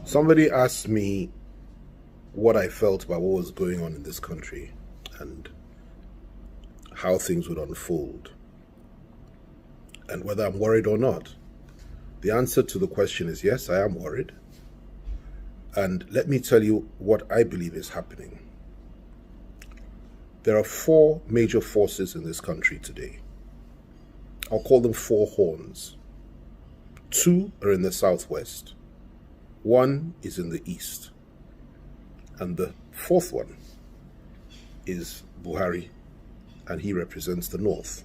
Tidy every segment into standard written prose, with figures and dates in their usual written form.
Somebody asked me what I felt about what was going on in this country and how things would unfold and whether I'm worried or not. The answer to the question is yes, I am worried. And let me tell you what I believe is happening. There are four major forces in this country today. I'll call them four horns. Two are in the southwest. One is in the east. And the fourth one is Buhari, and he represents the north.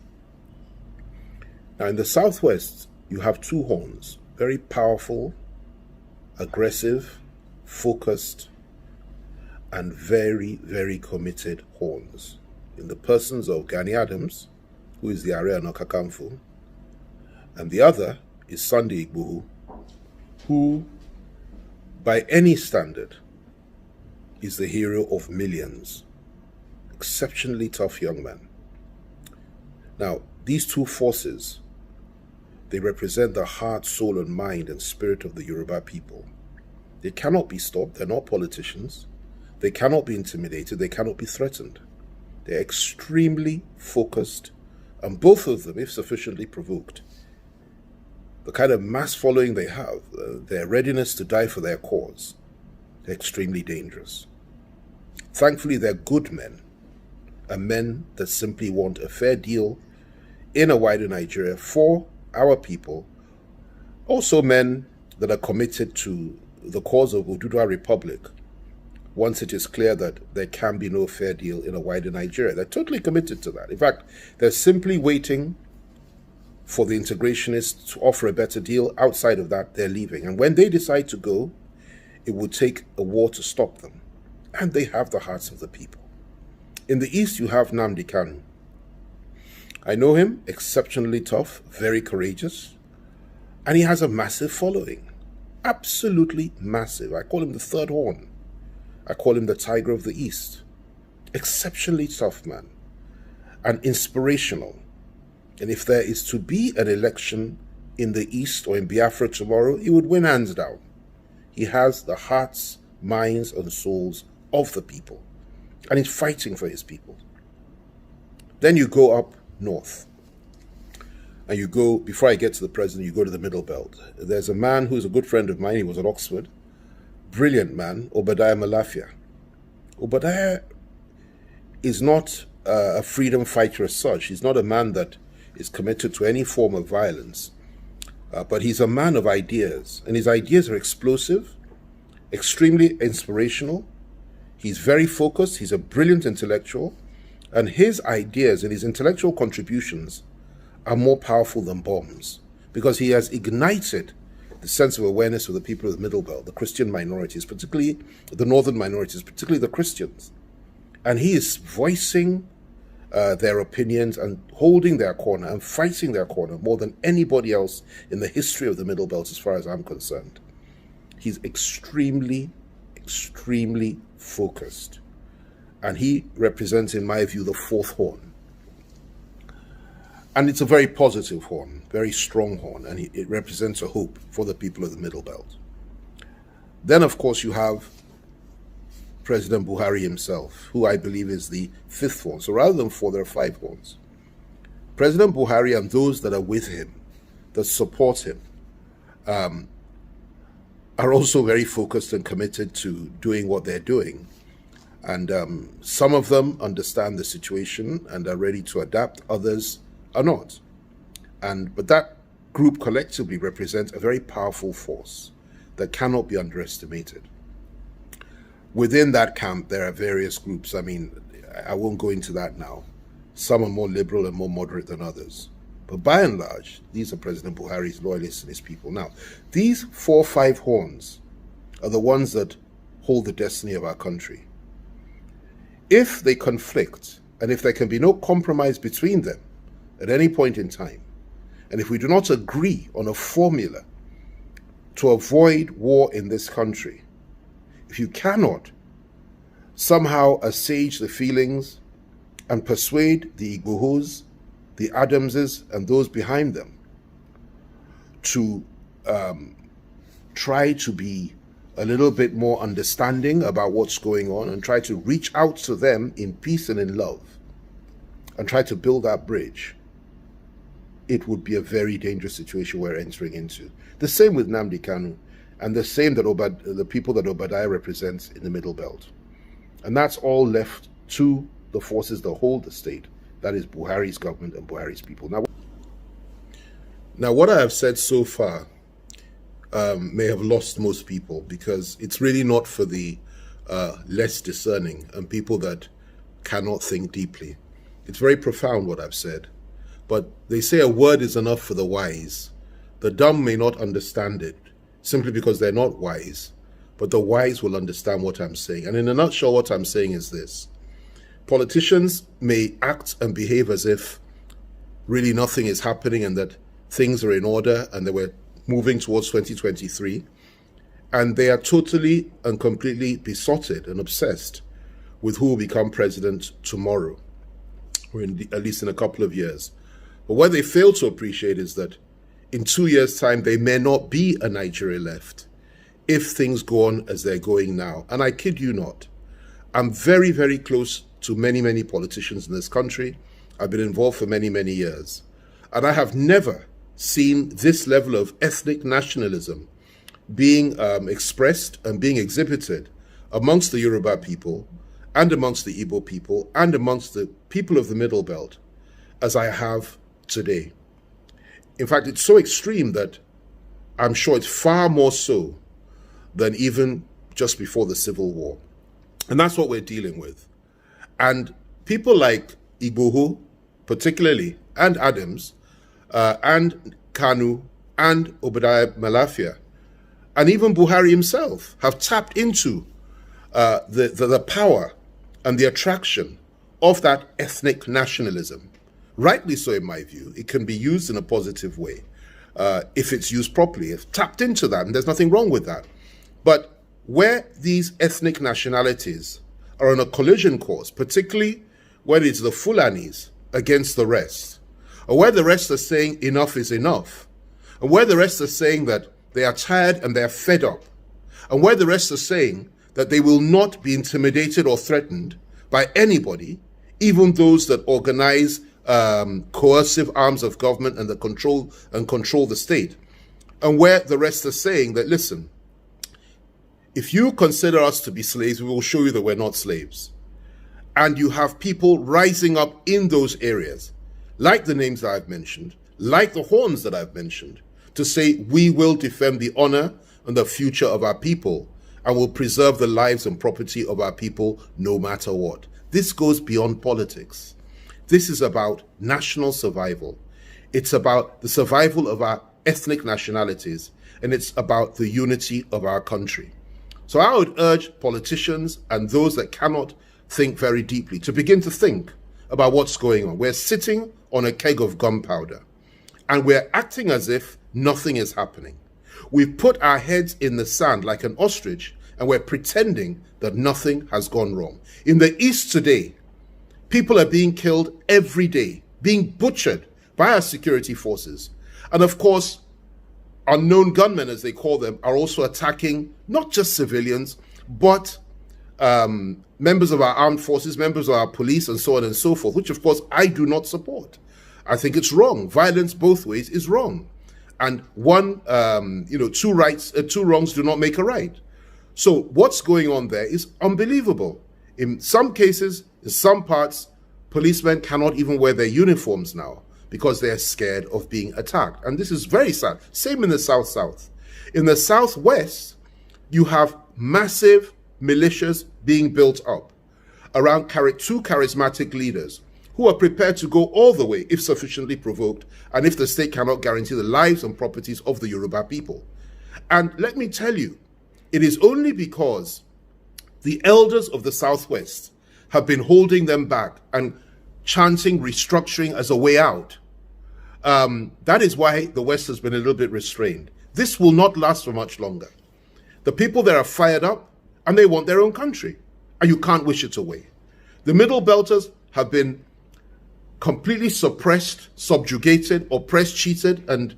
Now in the southwest, you have two horns, very powerful, aggressive, focused, and very, very committed horns. In the persons of Gani Adams, who is the Ààrẹ Ọ̀nà Kakanfò, and the other is Sunday Igboho, who, by any standard, is the hero of millions. Exceptionally tough young man. Now, these two forces, they represent the heart, soul, and mind and spirit of the Yoruba people. They cannot be stopped. They're not politicians. They cannot be intimidated. They cannot be threatened. They're extremely focused, and both of them, if sufficiently provoked, the kind of mass following they have, their readiness to die for their cause, they're extremely dangerous. Thankfully, they're good men, and men that simply want a fair deal in a wider Nigeria for our people. Also men that are committed to the cause of Oduduwa Republic once it is clear that there can be no fair deal in a wider Nigeria. They're totally committed to that. In fact, they're simply waiting for the integrationists to offer a better deal. Outside of that, they're leaving. And when they decide to go, it would take a war to stop them. And they have the hearts of the people. In the east, you have Nnamdi Kanu. I know him, exceptionally tough, very courageous, and he has a massive following. Absolutely massive. I call him the third horn. I call him the Tiger of the East. Exceptionally tough man and inspirational. And if there is to be an election in the East or in Biafra tomorrow, he would win hands down. He has the hearts, minds, and souls of the people, and he's fighting for his people. Then you go up north, and you go, before I get to the president, you go to the Middle Belt. There's a man who's a good friend of mine. He was at Oxford. Brilliant man, Obadiah Malafia. Obadiah is not a freedom fighter as such. He's not a man that is committed to any form of violence. But he's a man of ideas, and his ideas are explosive, extremely inspirational. He's very focused. He's a brilliant intellectual, and his ideas and his intellectual contributions are more powerful than bombs, because he has ignited the sense of awareness of the people of the Middle Belt, the Christian minorities, particularly the northern minorities, particularly the Christians. And he is voicing their opinions and holding their corner and fighting their corner more than anybody else in the history of the Middle Belt, as far as I'm concerned. He's extremely, extremely focused. And he represents, in my view, the fourth horn. And it's a very positive horn, very strong horn, and it represents a hope for the people of the Middle Belt. Then, of course, you have President Buhari himself, who I believe is the fifth horn. So rather than four, there are five horns. President Buhari and those that are with him, that support him, are also very focused and committed to doing what they're doing. And some of them understand the situation and are ready to adapt. Others are not. But that group collectively represents a very powerful force that cannot be underestimated. Within that camp, there are various groups. I mean, I won't go into that now. Some are more liberal and more moderate than others. But by and large, these are President Buhari's loyalists and his people. Now, these 4 or 5 horns are the ones that hold the destiny of our country. If they conflict, and if there can be no compromise between them at any point in time, and if we do not agree on a formula to avoid war in this country, if you cannot somehow assuage the feelings and persuade the Igbohos, the Adamses, and those behind them to try to be a little bit more understanding about what's going on and try to reach out to them in peace and in love and try to build that bridge, it would be a very dangerous situation we're entering into. The same with Nnamdi Kanu, and the same that the people that Obadiah represents in the Middle Belt. And that's all left to the forces that hold the state, that is Buhari's government and Buhari's people. Now, what I have said so far may have lost most people, because it's really not for the less discerning and people that cannot think deeply. It's very profound what I've said, but they say a word is enough for the wise. The dumb may not understand it simply because they're not wise, but the wise will understand what I'm saying. And in a nutshell, what I'm saying is this: politicians may act and behave as if really nothing is happening and that things are in order and that we're moving towards 2023, and they are totally and completely besotted and obsessed with who will become president tomorrow, or at least in a couple of years. But what they fail to appreciate is that in 2 years' time, there may not be a Nigeria left if things go on as they're going now. And I kid you not, I'm very, very close to many, many politicians in this country. I've been involved for many, many years. And I have never seen this level of ethnic nationalism being expressed and being exhibited amongst the Yoruba people and amongst the Igbo people and amongst the people of the Middle Belt as I have today. In fact, it's so extreme that I'm sure it's far more so than even just before the Civil War. And that's what we're dealing with. And people like Igboho, particularly, and Adams, and Kanu, and Obadiah Malafia, and even Buhari himself have tapped into the power and the attraction of that ethnic nationalism. Rightly so, in my view. It can be used in a positive way if it's used properly. It's tapped into that, and there's nothing wrong with that. But where these ethnic nationalities are on a collision course, particularly when it's the Fulanis against the rest, or where the rest are saying enough is enough, and where the rest are saying that they are tired and they're fed up, and where the rest are saying that they will not be intimidated or threatened by anybody, even those that organize coercive arms of government and control the state, and where the rest are saying that, listen, if you consider us to be slaves, we will show you that we're not slaves. And you have people rising up in those areas, like the names that I've mentioned, like the horns that I've mentioned, to say we will defend the honor and the future of our people and will preserve the lives and property of our people no matter what. This goes beyond politics. This is about national survival. It's about the survival of our ethnic nationalities, and it's about the unity of our country. So I would urge politicians and those that cannot think very deeply to begin to think about what's going on. We're sitting on a keg of gunpowder, and we're acting as if nothing is happening. We've put our heads in the sand like an ostrich, and we're pretending that nothing has gone wrong. In the East today, people are being killed every day, being butchered by our security forces. And of course, unknown gunmen, as they call them, are also attacking not just civilians, but members of our armed forces, members of our police, and so on and so forth, which of course I do not support. I think it's wrong. Violence both ways is wrong. And two wrongs do not make a right. So what's going on there is unbelievable. In some cases, in some parts, policemen cannot even wear their uniforms now because they're scared of being attacked. And this is very sad. Same in the South. In the Southwest, you have massive militias being built up around two charismatic leaders who are prepared to go all the way if sufficiently provoked and if the state cannot guarantee the lives and properties of the Yoruba people. And let me tell you, it is only because the elders of the Southwest have been holding them back and chanting restructuring as a way out That is why the West has been a little bit restrained. This will not last for much longer. The people there are fired up and they want their own country, and you can't wish it away. The Middle Belters have been completely suppressed, subjugated, oppressed, cheated, and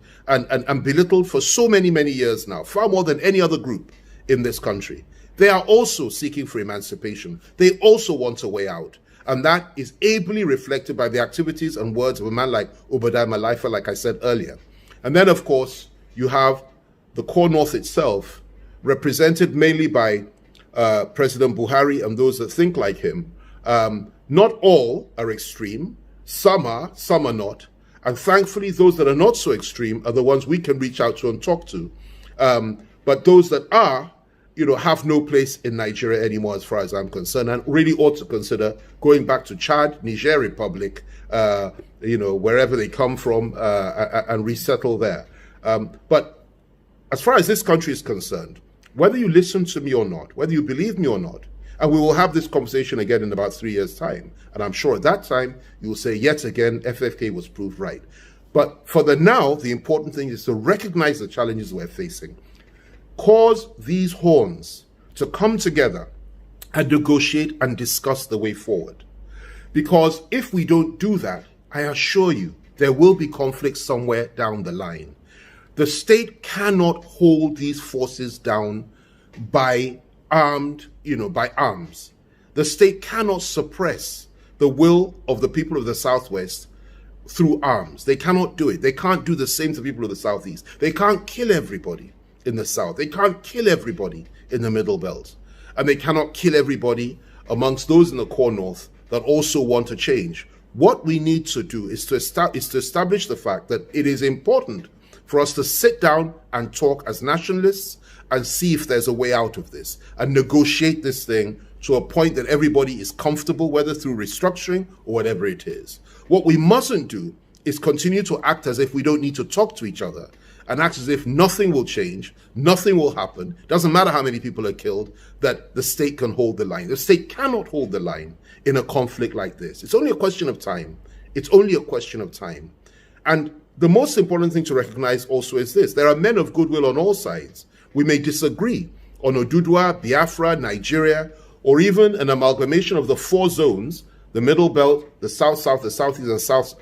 belittled for so many, many years now, far more than any other group in this country. They are also seeking for emancipation. They also want a way out. And that is ably reflected by the activities and words of a man like Obadiah Malaifa, like I said earlier. And then, of course, you have the core North itself, represented mainly by President Buhari and those that think like him. Not all are extreme. Some are not. And thankfully, those that are not so extreme are the ones we can reach out to and talk to. But those that are, have no place in Nigeria anymore, as far as I'm concerned, and really ought to consider going back to Chad, Niger Republic, wherever they come from, and resettle there. But as far as this country is concerned, whether you listen to me or not, whether you believe me or not, and we will have this conversation again in about 3 years' time, and I'm sure at that time you will say, yet again, FFK was proved right. But for the now, the important thing is to recognize the challenges we're facing, cause these horns to come together and negotiate and discuss the way forward. Because if we don't do that, I assure you, there will be conflict somewhere down the line. The state cannot hold these forces down by arms. The state cannot suppress the will of the people of the Southwest through arms. They cannot do it. They can't do the same to people of the Southeast. They can't kill everybody in the South. They can't kill everybody in the Middle Belt. And they cannot kill everybody amongst those in the core North that also want to change. What we need to do is to establish the fact that it is important for us to sit down and talk as nationalists and see if there's a way out of this and negotiate this thing to a point that everybody is comfortable, whether through restructuring or whatever it is. What we mustn't do is continue to act as if we don't need to talk to each other and act as if nothing will change, nothing will happen, doesn't matter how many people are killed, that the state can hold the line. The state cannot hold the line in a conflict like this. It's only a question of time. It's only a question of time. And the most important thing to recognize also is this: there are men of goodwill on all sides. We may disagree on Oduduwa, Biafra, Nigeria, or even an amalgamation of the 4 zones, the Middle Belt, the South-South, the Southeast,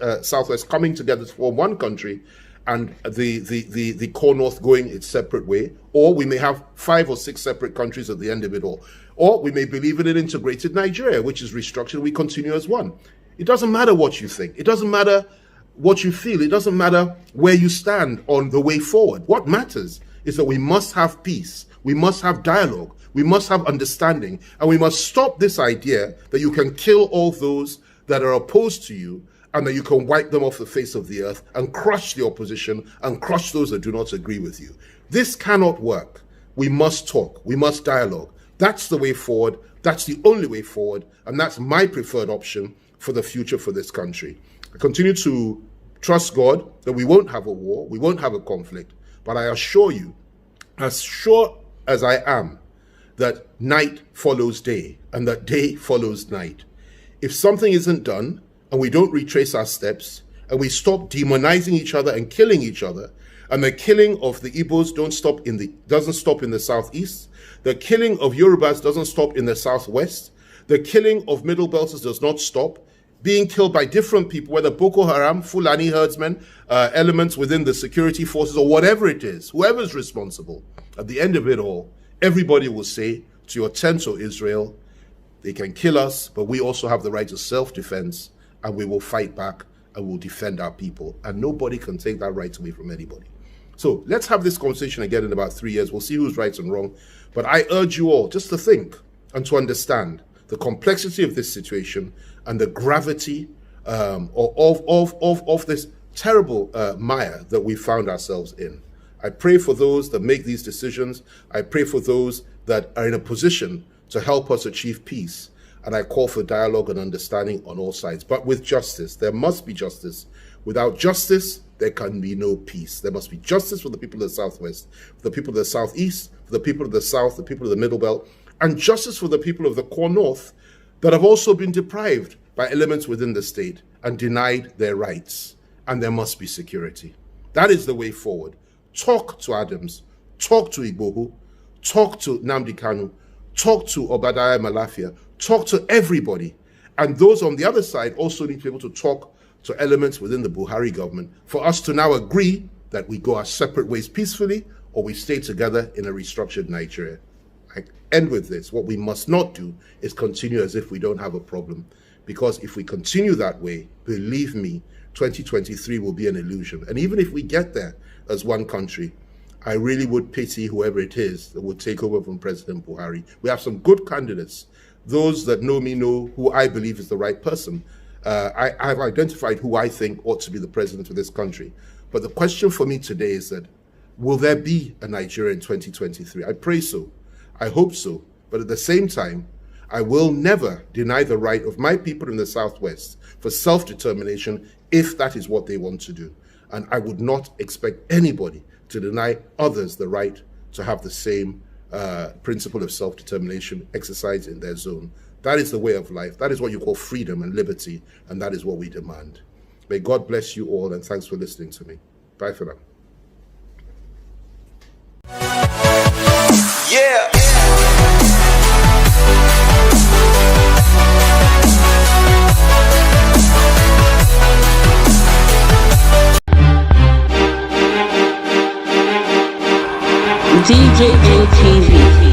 and Southwest coming together to form one country, and the core North going its separate way. Or we may have 5 or 6 separate countries at the end of it all. Or we may believe in an integrated Nigeria, which is restructured, we continue as one. It doesn't matter what you think. It doesn't matter what you feel. It doesn't matter where you stand on the way forward. What matters is that we must have peace. We must have dialogue. We must have understanding. And we must stop this idea that you can kill all those that are opposed to you and that you can wipe them off the face of the earth and crush the opposition and crush those that do not agree with you. This cannot work. We must talk. We must dialogue. That's the way forward. That's the only way forward. And that's my preferred option for the future for this country. I continue to trust God that we won't have a war, we won't have a conflict. But I assure you, as sure as I am, that night follows day and that day follows night. If something isn't done and we don't retrace our steps and we stop demonizing each other and killing each other, and the killing of the Igbos doesn't stop in the Southeast, the killing of Yorubas doesn't stop in the Southwest, the killing of Middle Belters does not stop, being killed by different people, whether Boko Haram, Fulani herdsmen, elements within the security forces, or whatever it is, whoever's responsible, at the end of it all, everybody will say to your tent, O Israel, they can kill us, but we also have the right to self-defense, and we will fight back, and we'll defend our people. And nobody can take that right away from anybody. So let's have this conversation again in about 3 years. We'll see who's right and wrong. But I urge you all just to think and to understand the complexity of this situation and the gravity of this terrible mire that we found ourselves in. I pray for those that make these decisions. I pray for those that are in a position to help us achieve peace. And I call for dialogue and understanding on all sides, but with justice. There must be justice. Without justice, there can be no peace. There must be justice for the people of the Southwest, for the people of the Southeast, for the people of the South, the people of the Middle Belt, and justice for the people of the core North that have also been deprived by elements within the state and denied their rights. and there must be security. That is the way forward. Talk to Adams, talk to Igboho, talk to Nnamdi Kanu, talk to Obadiah Malafia, talk to everybody. And those on the other side also need to be able to talk to elements within the Buhari government for us to now agree that we go our separate ways peacefully, or we stay together in a restructured Nigeria. I end with this. What we must not do is continue as if we don't have a problem. Because if we continue that way, believe me, 2023 will be an illusion. And even if we get there as one country, I really would pity whoever it is that would take over from President Buhari. We have some good candidates. Those that know me know who I believe is the right person. I've identified who I think ought to be the president of this country. But the question for me today is that, will there be a Nigeria in 2023? I pray so. I hope so. But at the same time, I will never deny the right of my people in the Southwest for self-determination if that is what they want to do. And I would not expect anybody to deny others the right to have the same principle of self-determination exercised in their zone. That is the way of life. That is what you call freedom and liberty, and that is what we demand. May God bless you all, and thanks for listening to me. Bye for now. Yeah. DJ ATV.